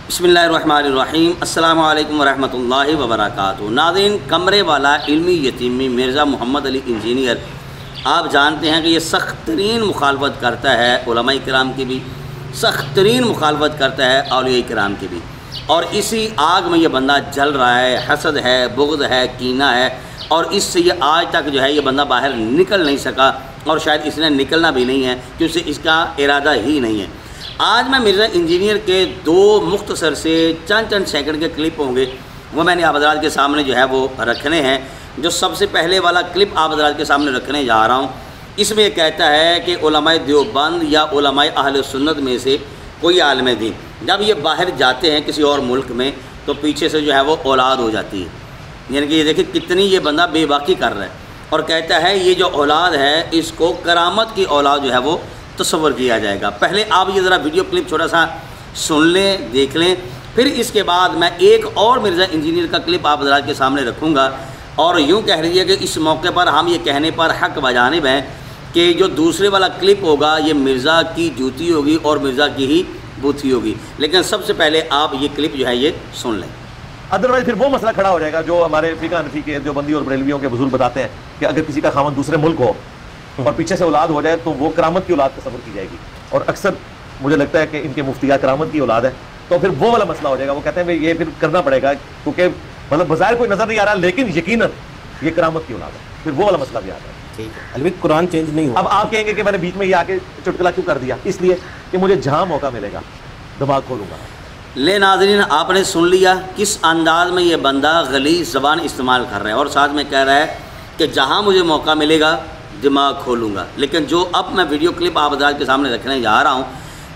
बिस्मिल्लाहिर्रहमानिर्रहीम अस्सलामु अलैकुम वरहमतुल्लाहि वबरकातुहू। नाज़रीन, कमरे वाला इल्मी यतीमी मिर्ज़ा मोहम्मद अली इंजीनियर, आप जानते हैं कि ये सख्त तरीन मुखालफत करता है उलमाए किराम की भी, सख्त तरीन मुखालफत करता है औलिया किराम की भी, और इसी आग में ये बंदा जल रहा है। हसद है, बुग़्ज़ है, कीना है, और इससे ये आज तक जो है ये बंदा बाहर निकल नहीं सका, और शायद इसने निकलना भी नहीं है क्योंकि इसका इरादा ही नहीं है। आज मैं मिर्ज़ा इंजीनियर के दो मुख्तसर से चंद सेकंड के क्लिप होंगे, वो मैंने आप हज़रात के सामने जो है वो रखने हैं। जो सबसे पहले वाला क्लिप आप हज़रात के सामने रखने जा रहा हूँ, इसमें ये कहता है कि उलमाए देवबंद या उलमाए अहले सुन्नत में से कोई आलिम दीन जब ये बाहर जाते हैं किसी और मुल्क में तो पीछे से जो है वो औलाद हो जाती है। यानी कि ये देखिए कितनी ये बंदा बेबाकी कर रहा है, और कहता है ये जो औलाद है इसको करामत की औलाद जो है वो तस्वर किया जाएगा। पहले आप ये ज़रा वीडियो क्लिप छोटा सा सुन लें, देख लें, फिर इसके बाद मैं एक और मिर्ज़ा इंजीनियर का क्लिप आप हज़रात के सामने रखूँगा। और यूँ कह रही है कि इस मौके पर हम ये कहने पर हक़ बजानिब हैं कि जो दूसरे वाला क्लिप होगा ये मिर्ज़ा की जूती होगी और मिर्ज़ा की ही बूथी होगी। लेकिन सबसे पहले आप ये क्लिप जो है ये सुन लें, अदरवाइज फिर वो मसला खड़ा हो जाएगा जो हमारे फ़िक़ह हनफ़ी के देवबंदी और बरेलवियों के बुजुर्ग बताते हैं कि अगर किसी का खामन दूसरे मुल्क हो और पीछे से औलाद हो जाए तो वो करामत की औलाद तस्वर की जाएगी। और अक्सर मुझे लगता है कि इनके मुफ्तिया करामत की औलाद है, तो फिर वो वाला मसला हो जाएगा। वो कहते हैं भाई ये फिर करना पड़ेगा क्योंकि मतलब बज़ाहिर कोई नज़र नहीं आ रहा लेकिन यकीनन ये करामत की औलाद है, फिर वो वाला मसला भी आता है। ठीक है, अलविदा कुरान चेंज नहीं हुआ। अब आप कहेंगे कि मैंने बीच में ये आके चुटकुला क्यों कर दिया, इसलिए कि मुझे जहाँ मौका मिलेगा दिमाग खोलूँगा। ले नाज़रीन, आपने सुन लिया किस अंदाज में ये बंदा गलीज़ ज़बान इस्तेमाल कर रहा है, और साथ में कह रहा है कि जहाँ मुझे मौका मिलेगा दिमाग खोलूँगा। लेकिन जो अब मैं वीडियो क्लिप आप हज़रात के सामने रखने जा रहा हूँ,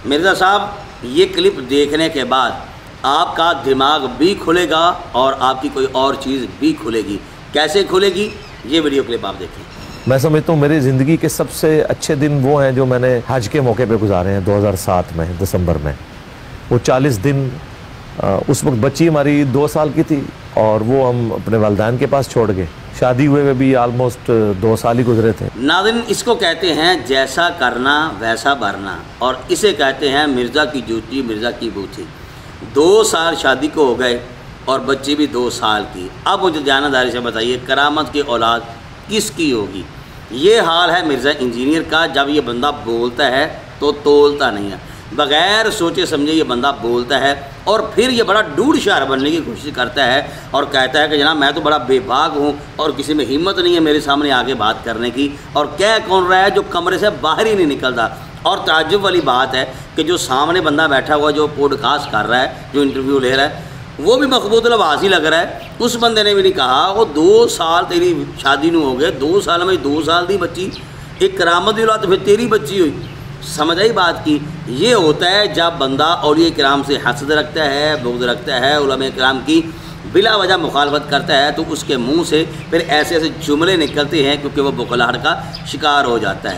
मिर्ज़ा साहब ये क्लिप देखने के बाद आपका दिमाग भी खुलेगा और आपकी कोई और चीज़ भी खुलेगी। कैसे खुलेगी ये वीडियो क्लिप आप देखें। मैं समझता हूँ मेरी ज़िंदगी के सबसे अच्छे दिन वो हैं जो मैंने हज के मौके पे गुजारे हैं 2007 में दिसंबर में। वो 40 दिन उस वक्त बच्ची हमारी 2 साल की थी और वो हम अपने वालिदैन के पास छोड़ गए। शादी हुए में भी आलमोस्ट 2 साल ही गुजरे थे। नाज़रीन, इसको कहते हैं जैसा करना वैसा भरना, और इसे कहते हैं मिर्ज़ा की जूती मिर्ज़ा की बूथी। 2 साल शादी को हो गए और बच्ची भी 2 साल की। अब मुझे जानदारी से बताइए करामत की औलाद किसकी होगी? ये हाल है मिर्ज़ा इंजीनियर का। जब ये बंदा बोलता है तो तोलता नहीं है, बग़ैर सोचे समझे ये बंदा बोलता है, और फिर ये बड़ा डूड शायर बनने की कोशिश करता है और कहता है कि जनाब मैं तो बड़ा बेबाक हूँ और किसी में हिम्मत नहीं है मेरे सामने आके बात करने की। और कह कौन रहा है जो कमरे से बाहर ही नहीं निकलता। और ताज्जुब वाली बात है कि जो सामने बंदा बैठा हुआ जो पॉडकास्ट कर रहा है, जो इंटरव्यू ले रहा है, वो भी मखबूत लबास ही लग रहा है। उस बंदे ने भी नहीं कहा वो 2 साल तेरी शादी नहीं हो गए, 2 साल में 2 साल दी बच्ची एक करामत की औलाद, तो फिर तेरी बच्ची हुई। समझ आई बात की? ये होता है जब बंदा औलिया किराम से हसद रखता है, बुग़्ज़ रखता है, उलमाए किराम की बिला वजह मुखालफत करता है, तो उसके मुँह से फिर ऐसे ऐसे जुमले निकलते हैं क्योंकि वो बुखलाहट का शिकार हो जाता है।